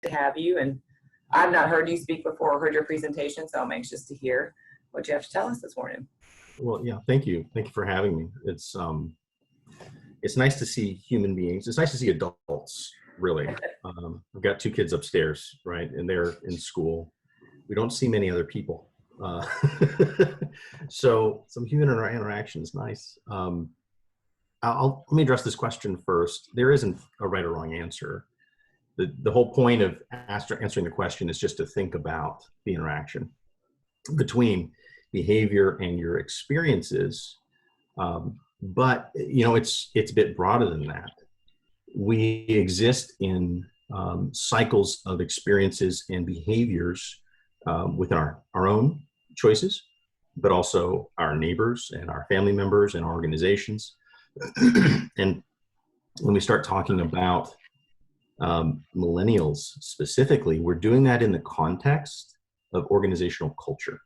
to have you. And I've not heard you speak before or heard your presentation, so I'm anxious to hear what you have to tell us this morning. Well, yeah, thank you. Thank you for having me. It's nice to see human beings. It's nice to see adults, really. I've got 2 kids upstairs, right? And they're in school. We don't see many other people. So some human interaction is nice. Let me address this question first. There isn't a right or wrong answer. The whole point of answering the question is just to think about the interaction between behavior and your experiences. But it's a bit broader than that. We exist in cycles of experiences and behaviors within our own choices, but also our neighbors and our family members and our organizations. And when we start talking about millennials specifically, we're doing that in the context of organizational culture.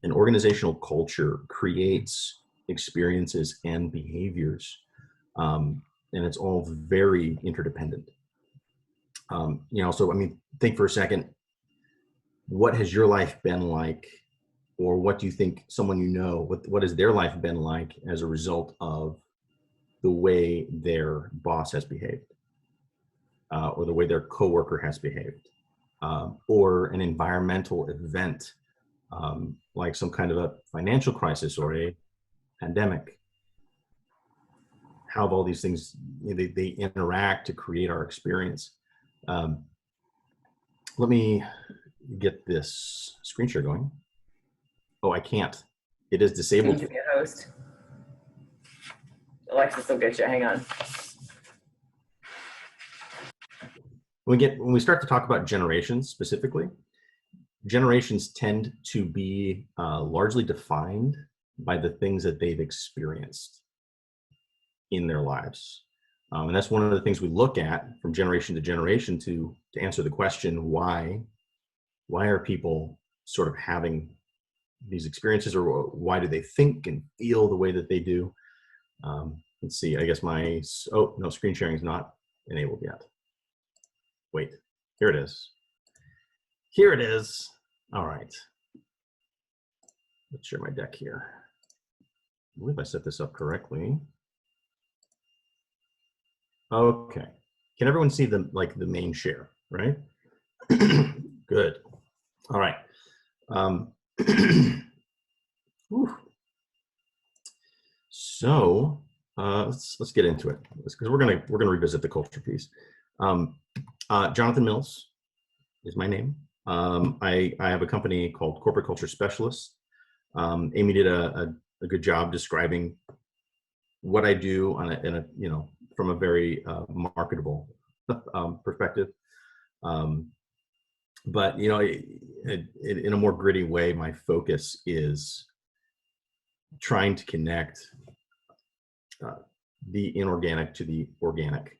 And organizational culture creates experiences and behaviors, and it's all very interdependent. So think for a second, what has your life been like, or what do you think someone what has their life been like as a result of the way their boss has behaved, or the way their coworker has behaved, or an environmental event, like some kind of a financial crisis or a pandemic? How have all these things, they interact to create our experience? Let me get this screen share going. Oh, I can't. It is disabled. You need to be a host. Alexis will get you. Hang on. When we start to talk about generations specifically, generations tend to be largely defined by the things that they've experienced in their lives. And that's one of the things we look at from generation to generation to answer the question, why are people sort of having these experiences, or why do they think and feel the way that they do? Let's see, I guess screen sharing is not enabled yet. Wait, here it is. Here it is. All right. Let's share my deck here. I believe I set this up correctly. Okay. Can everyone see the main share, right? Good. All right. So let's get into it, because we're gonna revisit the culture piece. Jonathan Mills is my name. I have a company called Corporate Culture Specialists. Amy did a good job describing what I do from a very marketable perspective. But in a more gritty way, my focus is trying to connect the inorganic to the organic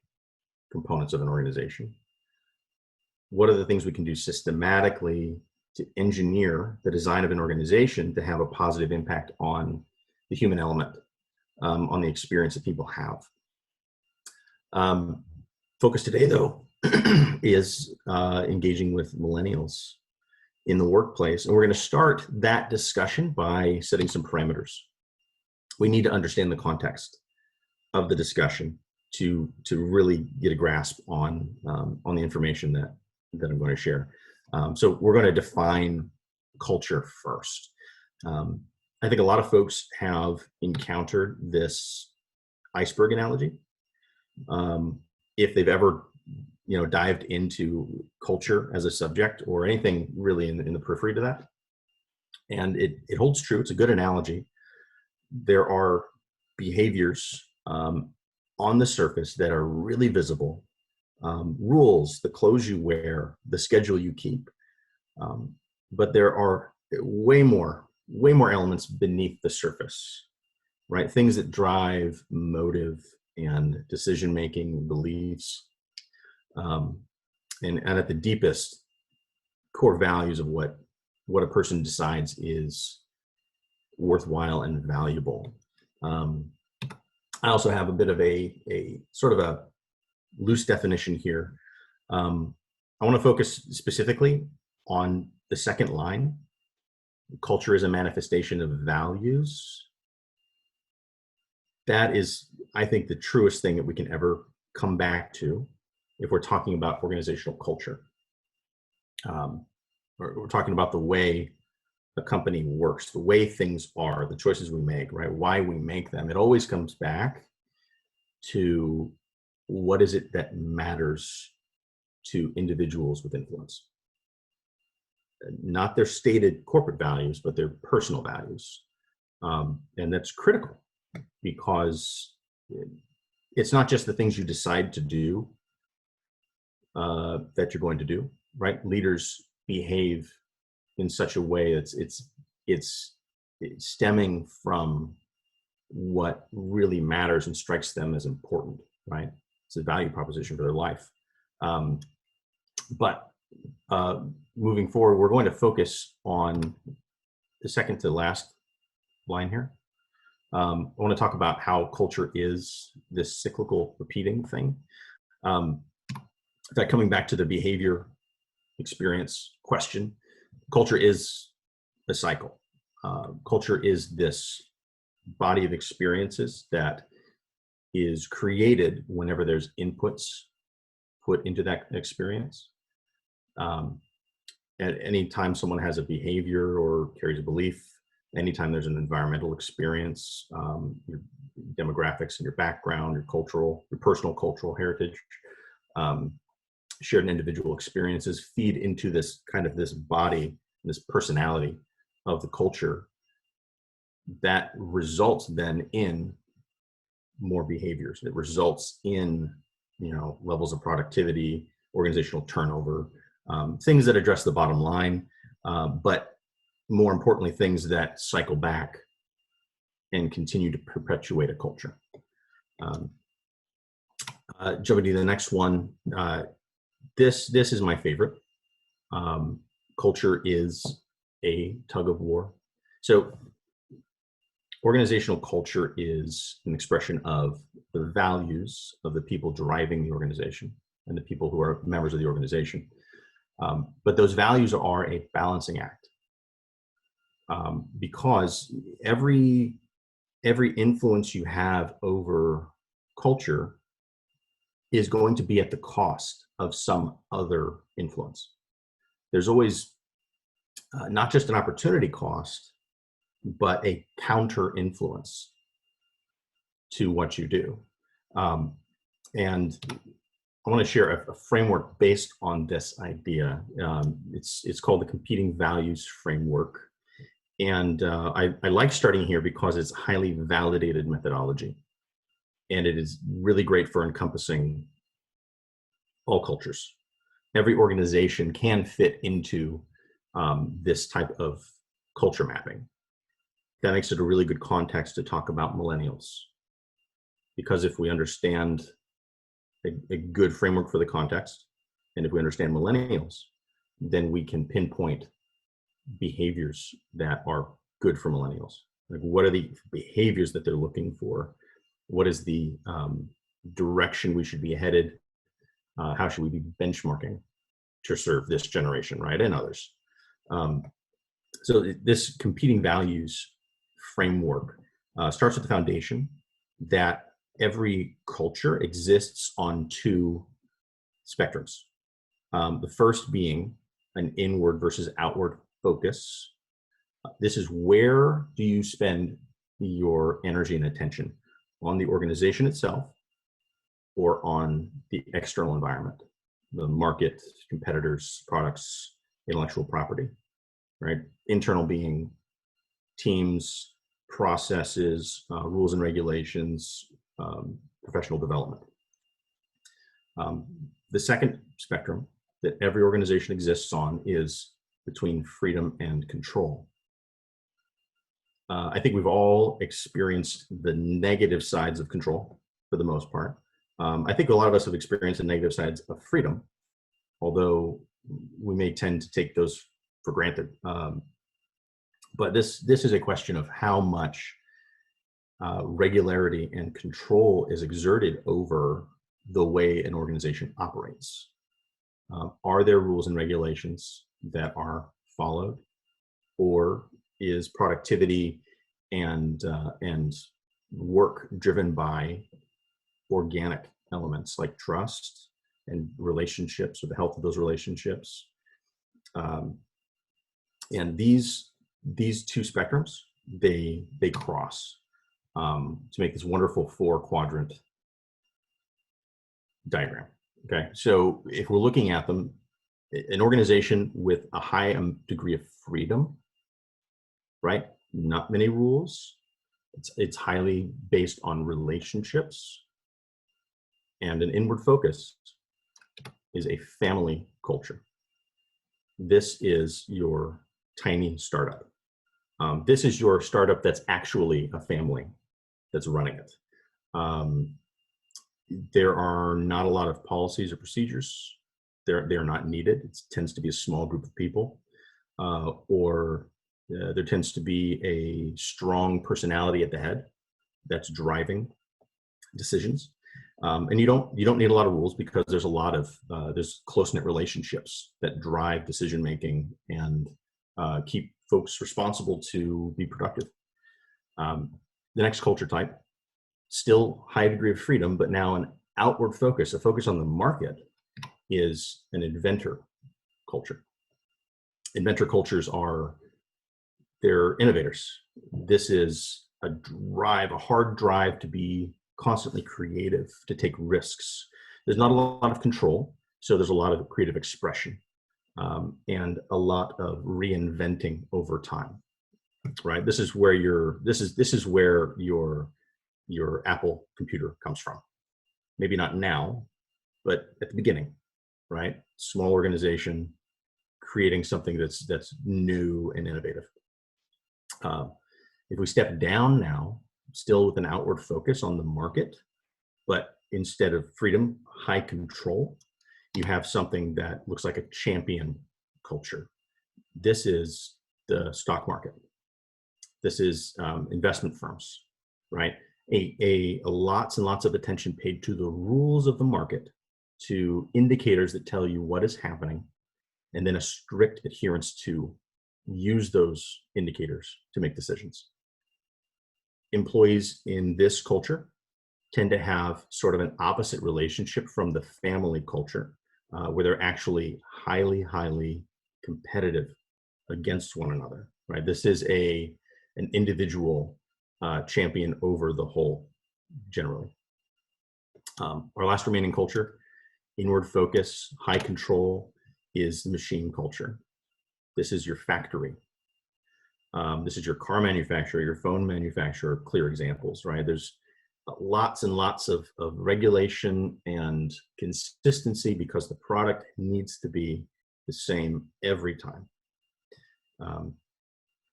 components of an organization. What are the things we can do systematically to engineer the design of an organization to have a positive impact on the human element, on the experience that people have? Focus today, though, is engaging with millennials in the workplace. And we're going to start that discussion by setting some parameters. We need to understand the context of the discussion to really get a grasp on the information that I'm going to share. So we're going to define culture first. I think a lot of folks have encountered this iceberg analogy. If they've ever dived into culture as a subject, or anything really in the periphery to that. And it holds true. It's a good analogy. There are behaviors on the surface that are really visible. Rules, the clothes you wear, the schedule you keep. But there are way more elements beneath the surface, right? Things that drive motive and decision-making, beliefs, and at the deepest core values of what a person decides is worthwhile and valuable. I also have a bit of a sort of a loose definition here. I want to focus specifically on the second line. Culture is a manifestation of values. That is, I think, the truest thing that we can ever come back to if we're talking about organizational culture. We're talking about the way a company works, the way things are, the choices we make, right? Why we make them. It always comes back to what is it that matters to individuals with influence. Not their stated corporate values, but their personal values. And that's critical because it's not just the things you decide to do that you're going to do, right? Leaders behave in such a way it's stemming from what really matters and strikes them as important, right? It's a value proposition for their life. But moving forward, we're going to focus on the second to last line here. I want to talk about how culture is this cyclical repeating thing. In fact, coming back to the behavior experience question, culture is a cycle. Culture is this body of experiences that is created whenever there's inputs put into that experience. At any time someone has a behavior or carries a belief, anytime there's an environmental experience, your demographics and your background, your personal cultural heritage, shared and individual experiences feed into this this body, this personality of the culture that results then in more behaviors. It results in, levels of productivity, organizational turnover, things that address the bottom line, but more importantly, things that cycle back and continue to perpetuate a culture. Jumping to the next one, this is my favorite. Culture is a tug of war. So organizational culture is an expression of the values of the people driving the organization and the people who are members of the organization. But those values are a balancing act, because every influence you have over culture is going to be at the cost of some other influence. There's always not just an opportunity cost, but a counter influence to what you do. And I want to share a framework based on this idea. It's called the Competing Values Framework. And I like starting here because it's highly validated methodology. And it is really great for encompassing all cultures. Every organization can fit into this type of culture mapping. That makes it a really good context to talk about millennials. Because if we understand a good framework for the context, and if we understand millennials, then we can pinpoint behaviors that are good for millennials. Like, what are the behaviors that they're looking for? What is the direction we should be headed? How should we be benchmarking to serve this generation, right, and others? So this competing values framework starts with the foundation that every culture exists on two spectrums. The first being an inward versus outward focus. This is where do you spend your energy and attention, on the organization itself or on the external environment, the market, competitors, products, intellectual property, right? Internal being teams, processes, rules and regulations, professional development. The second spectrum that every organization exists on is between freedom and control. I think we've all experienced the negative sides of control for the most part. I think a lot of us have experienced the negative sides of freedom, although we may tend to take those for granted. But this is a question of how much regularity and control is exerted over the way an organization operates. Are there rules and regulations that are followed, or is productivity and work driven by organic elements like trust and relationships, or the health of those relationships? And these two spectrums, they cross to make this wonderful 4-quadrant diagram. Okay, so if we're looking at them, an organization with a high degree of freedom, right? Not many rules. It's highly based on relationships, and an inward focus is a family culture. This is your tiny startup. This is your startup that's actually a family that's running it. There are not a lot of policies or procedures. They're not needed. It tends to be a small group of people, or there tends to be a strong personality at the head that's driving decisions. And you don't need a lot of rules, because there's a lot of there's close-knit relationships that drive decision making and keep folks responsible to be productive. The next culture type, still high degree of freedom, but now an outward focus, a focus on the market, is an inventor culture. Inventor cultures they're innovators. This is a hard drive to be constantly creative, to take risks. There's not a lot of control, so there's a lot of creative expression, and a lot of reinventing over time. Right? This is where your Apple computer comes from. Maybe not now, but at the beginning, right? Small organization creating something that's new and innovative. If we step down now, still with an outward focus on the market, but instead of freedom, high control, you have something that looks like a champion culture. This is the stock market. This is investment firms, right? A lots and lots of attention paid to the rules of the market, to indicators that tell you what is happening, and then a strict adherence to use those indicators to make decisions. Employees in this culture tend to have sort of an opposite relationship from the family culture, where they're actually highly, highly competitive against one another, right? This is an individual champion over the whole, generally. Our last remaining culture, inward focus, high control, is the machine culture. This is your factory. This is your car manufacturer, your phone manufacturer, clear examples, right? There's lots and lots of regulation and consistency, because the product needs to be the same every time.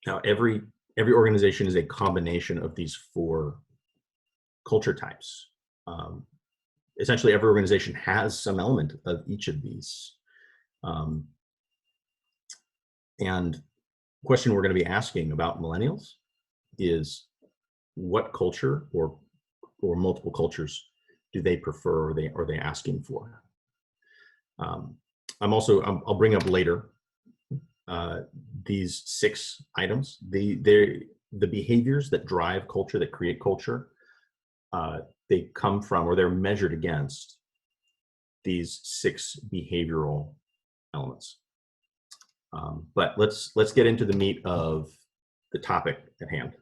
Now, every organization is a combination of these 4 culture types. Essentially, every organization has some element of each of these. And the question we're going to be asking about millennials is, what culture or multiple cultures do they prefer, or are they asking for? I'll bring up later these 6 items. The behaviors that drive culture, that create culture, they come from, or they're measured against, these 6 behavioral elements. But let's get into the meat of the topic at hand.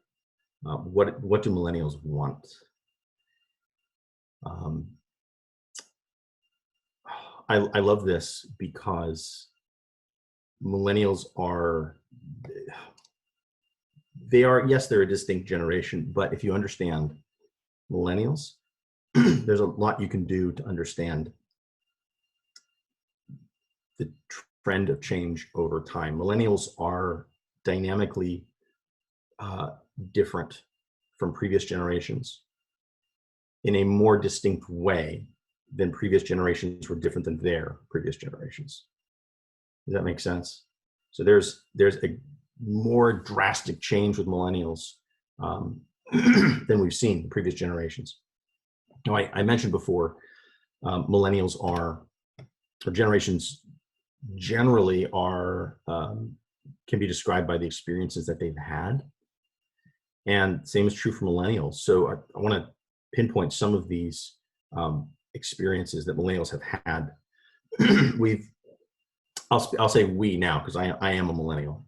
What do millennials want? I love this, because millennials yes, they're a distinct generation, but if you understand millennials, there's a lot you can do to understand the trend of change over time. Millennials are dynamically different from previous generations in a more distinct way than previous generations were different than their previous generations. Does that make sense? So there's a more drastic change with millennials than we've seen in previous generations. Now, I mentioned before, millennials are or generations generally are, can be described by the experiences that they've had. And same is true for millennials. So I want to pinpoint some of these experiences that millennials have had. I'll say we now, because I am a millennial.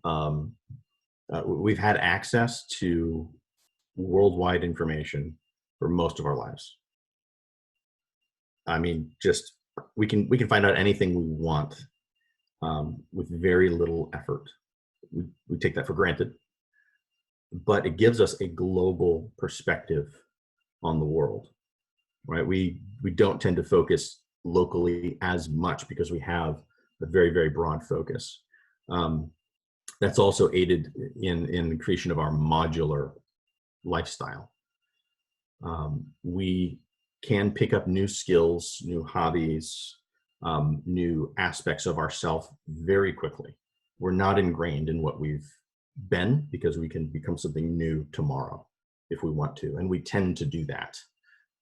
We've had access to worldwide information for most of our lives. I mean, just we can find out anything we want with very little effort. We take that for granted, but it gives us a global perspective on the world, right? We don't tend to focus locally as much because we have a very, very broad focus. That's also aided in the creation of our modular lifestyle. We can pick up new skills, new hobbies, new aspects of ourself very quickly. We're not ingrained in what we've been because we can become something new tomorrow if we want to, and we tend to do that.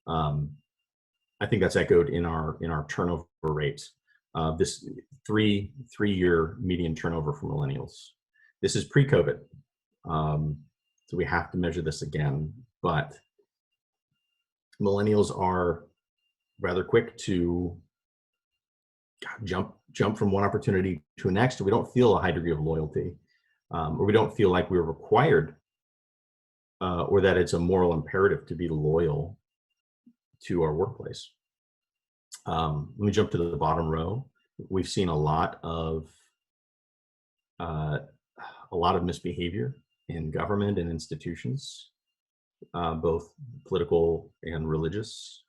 I think that's echoed in our turnover rate. This three-year median turnover for millennials. This is pre-COVID, so we have to measure this again. But millennials are rather quick to jump from one opportunity to the next. We don't feel a high degree of loyalty, or we don't feel like we're required, or that it's a moral imperative to be loyal to our workplace. Let me jump to the bottom row. We've seen a lot of misbehavior in government and institutions, both political and religious,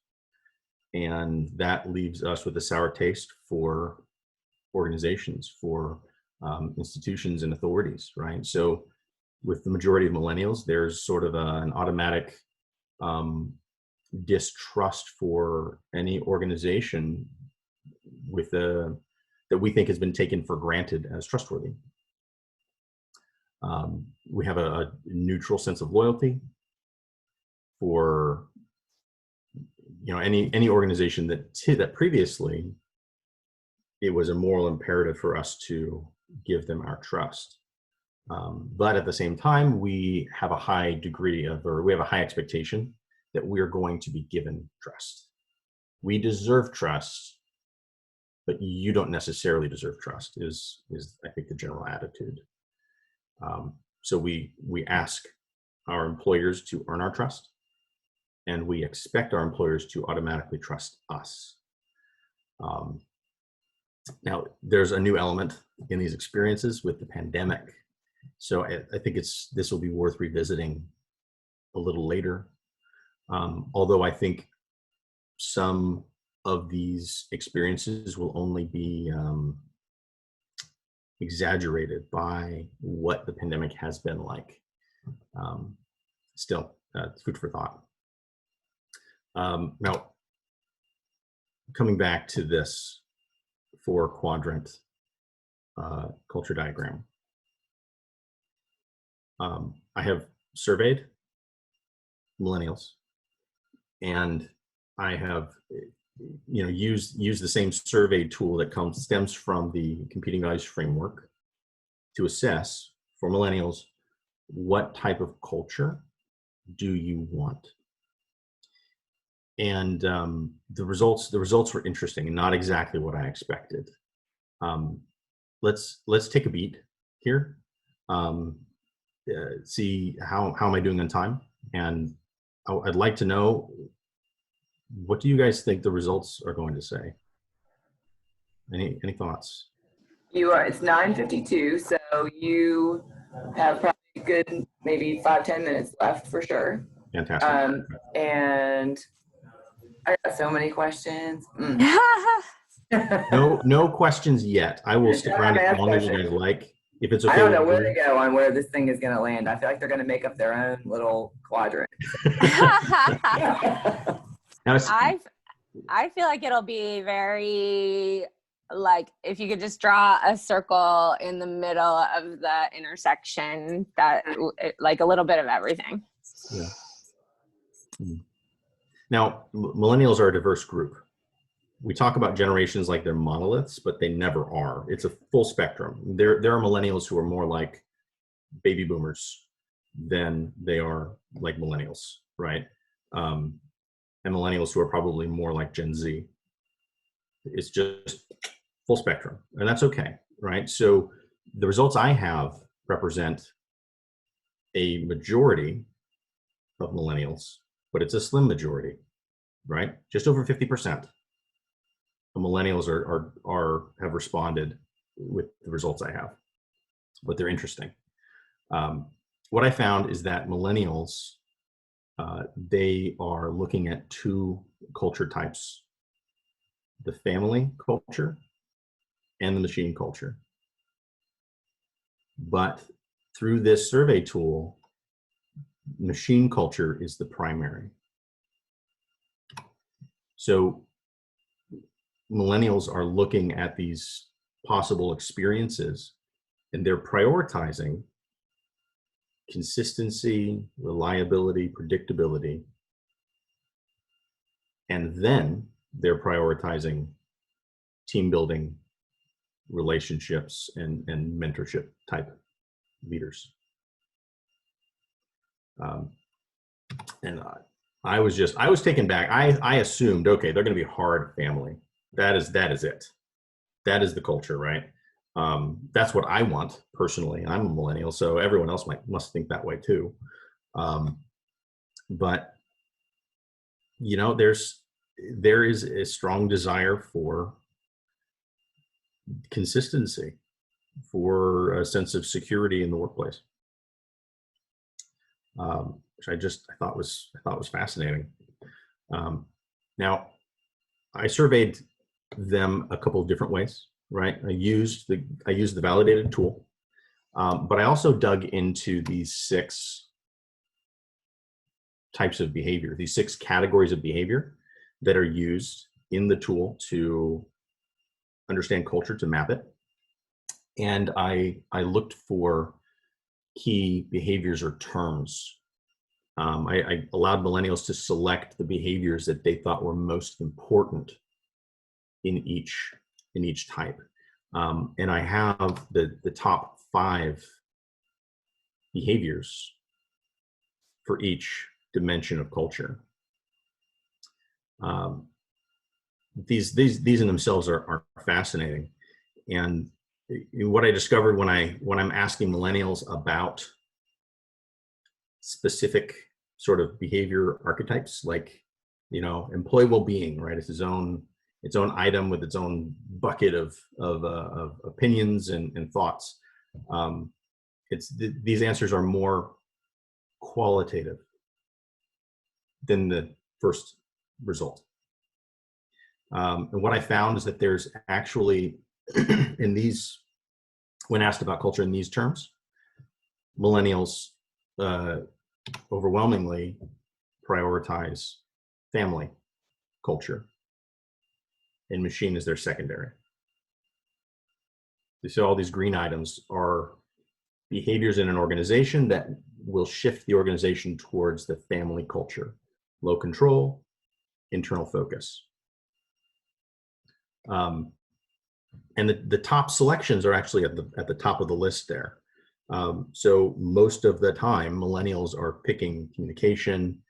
and that leaves us with a sour taste for organizations, for institutions and authorities, right? So with the majority of millennials, there's sort of an automatic distrust for any organization that we think has been taken for granted as trustworthy. We have a neutral sense of loyalty for any organization that previously it was a moral imperative for us to give them our trust. But at the same time, we have a high degree of, or we have a high expectation that we're going to be given trust. We deserve trust, but you don't necessarily deserve trust is I think the general attitude. So we ask our employers to earn our trust, and we expect our employers to automatically trust us. Now, there's a new element in these experiences with the pandemic. So I think this will be worth revisiting a little later. Although I think some of these experiences will only be exaggerated by what the pandemic has been like. Still, food for thought. Now, coming back to this 4-quadrant culture diagram, I have surveyed millennials, and I have used the same survey tool that stems from the competing values framework to assess for millennials, what type of culture do you want? And the results were interesting and not exactly what I expected. Let's take a beat here. See how am I doing on time? And I'd like to know, what do you guys think the results are going to say? Any thoughts? It's 9:52, so you have probably a good maybe 5-10 minutes left for sure. Fantastic. And I got so many questions. No questions yet. I will stick around as long as you guys like. If it's okay. I don't know where to go on where this thing is going to land. I feel like they're going to make up their own little quadrant. Now, I feel like it'll be very, like, if you could just draw a circle in the middle of the intersection, that like a little bit of everything. Yeah. Now, millennials are a diverse group. we talk about generations like they're monoliths, but they never are. It's a full spectrum. There are millennials who are more like baby boomers than they are like millennials, right? And millennials who are probably more like Gen Z. It's just full spectrum, and that's okay, right? So the results I have represent a majority of millennials, but it's a slim majority, right? Just over 50% of millennials have responded with the results I have, but they're interesting. What I found is that millennials, they are looking at two culture types: the family culture and the machine culture. But through this survey tool, machine culture is the primary. So millennials are looking at these possible experiences, and they're prioritizing consistency, reliability, predictability, and then they're prioritizing team building, relationships, and mentorship type leaders. And I was taken back. I assumed, okay, they're going to be hard family. That is it. That is the culture, right? That's what I want personally. I'm a millennial, so everyone else must think that way too. But you know, there is a strong desire for consistency, for a sense of security in the workplace, which I thought was fascinating. Now, I surveyed them a couple of different ways, right? I used the validated tool, but I also dug into these 6 types of behavior, these 6 categories of behavior that are used in the tool to understand culture, to map it. And I looked for key behaviors or terms. I allowed millennials to select the behaviors that they thought were most important in each type. And I have the top 5 behaviors for each dimension of culture. These in themselves are fascinating. And what I discovered when I'm asking millennials about specific sort of behavior archetypes, like, you know, employee well-being, right? It's its own item with its own bucket of opinions and thoughts. These answers are more qualitative than the first result. And what I found is that there's actually, when asked about culture in these terms, millennials overwhelmingly prioritize family culture, and machine is their secondary. So all these green items are behaviors in an organization that will shift the organization towards the family culture: low control, internal focus. And the top selections are actually at the top of the list there. So most of the time, millennials are picking communication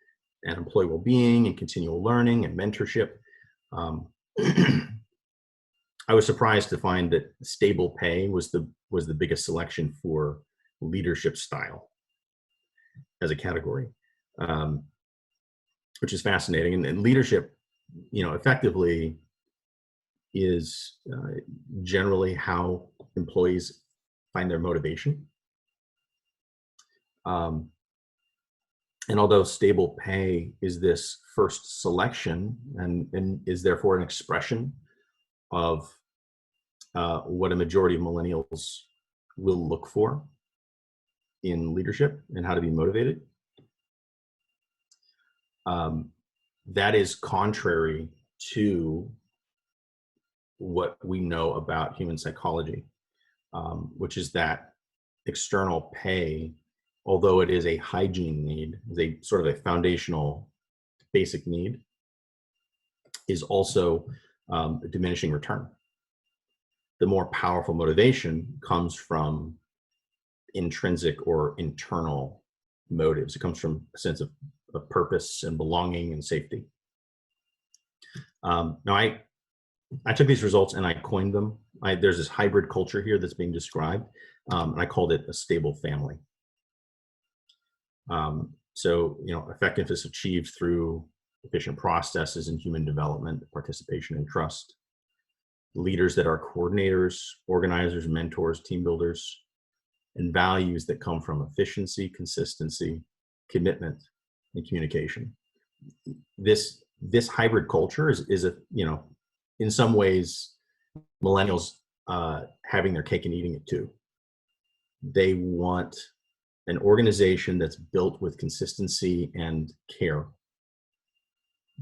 and employee well-being and continual learning and mentorship. I was surprised to find that stable pay was the biggest selection for leadership style as a category, which is fascinating. And leadership, you know, effectively is generally how employees find their motivation. And although stable pay is this first selection and is therefore an expression of what a majority of millennials will look for in leadership and how to be motivated, that is contrary to what we know about human psychology, which is that external pay, although it is a hygiene need, is a sort of a foundational basic need, is also diminishing return. The more powerful motivation comes from intrinsic or internal motives. It comes from a sense of purpose and belonging and safety. Now, I took these results and I coined them. There's this hybrid culture here that's being described, and I called it a stable family. So, effectiveness is achieved through efficient processes in human development, participation, and trust. Leaders that are coordinators, organizers, mentors, team builders, and values that come from efficiency, consistency, commitment, and communication. This hybrid culture is in some ways, millennials having their cake and eating it too. They want an organization that's built with consistency and care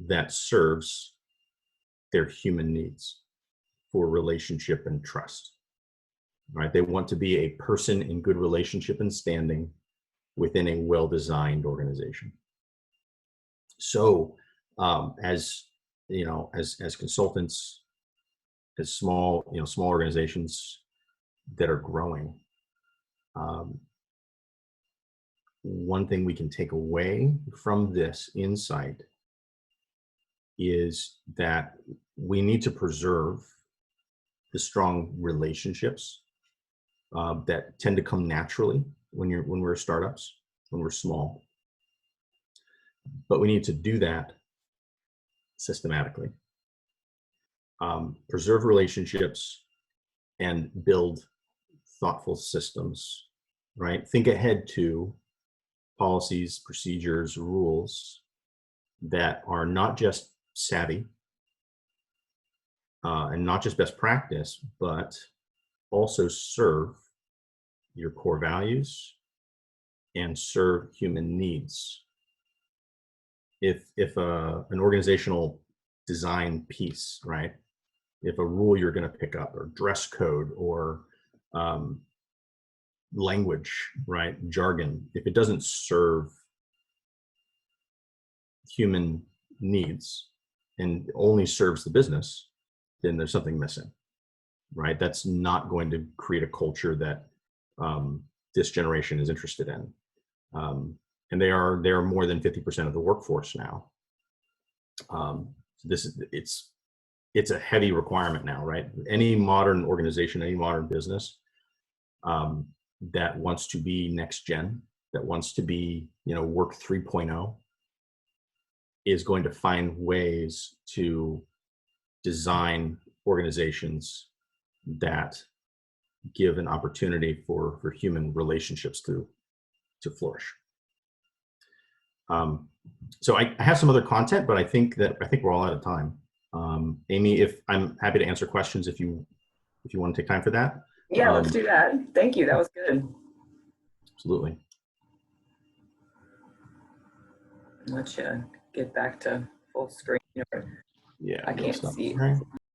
that serves their human needs for relationship and trust. Right? They want to be a person in good relationship and standing within a well-designed organization. So, as consultants, as small organizations that are growing, one thing we can take away from this insight is that we need to preserve the strong relationships that tend to come naturally when we're startups, when we're small. But we need to do that systematically. Preserve relationships and build thoughtful systems, right? Think ahead to policies, procedures, rules that are not just savvy and not just best practice, but also serve your core values and serve human needs. If an organizational design piece, right? If a rule you're going to pick up, or dress code, or language, right? Jargon, if it doesn't serve human needs and only serves the business, then there's something missing, right? That's not going to create a culture that this generation is interested in. And they are more than 50% of the workforce now. It's a heavy requirement now, right? Any modern organization, any modern business that wants to be next gen, that wants to be, work 3.0, is going to find ways to design organizations that give an opportunity for human relationships to flourish. So I have some other content, but I think we're all out of time. Amy, if I'm happy to answer questions if you want to take time for that. Yeah, let's do that. Thank you. That was good. Absolutely. Let's get back to full screen. Yeah. I can't see.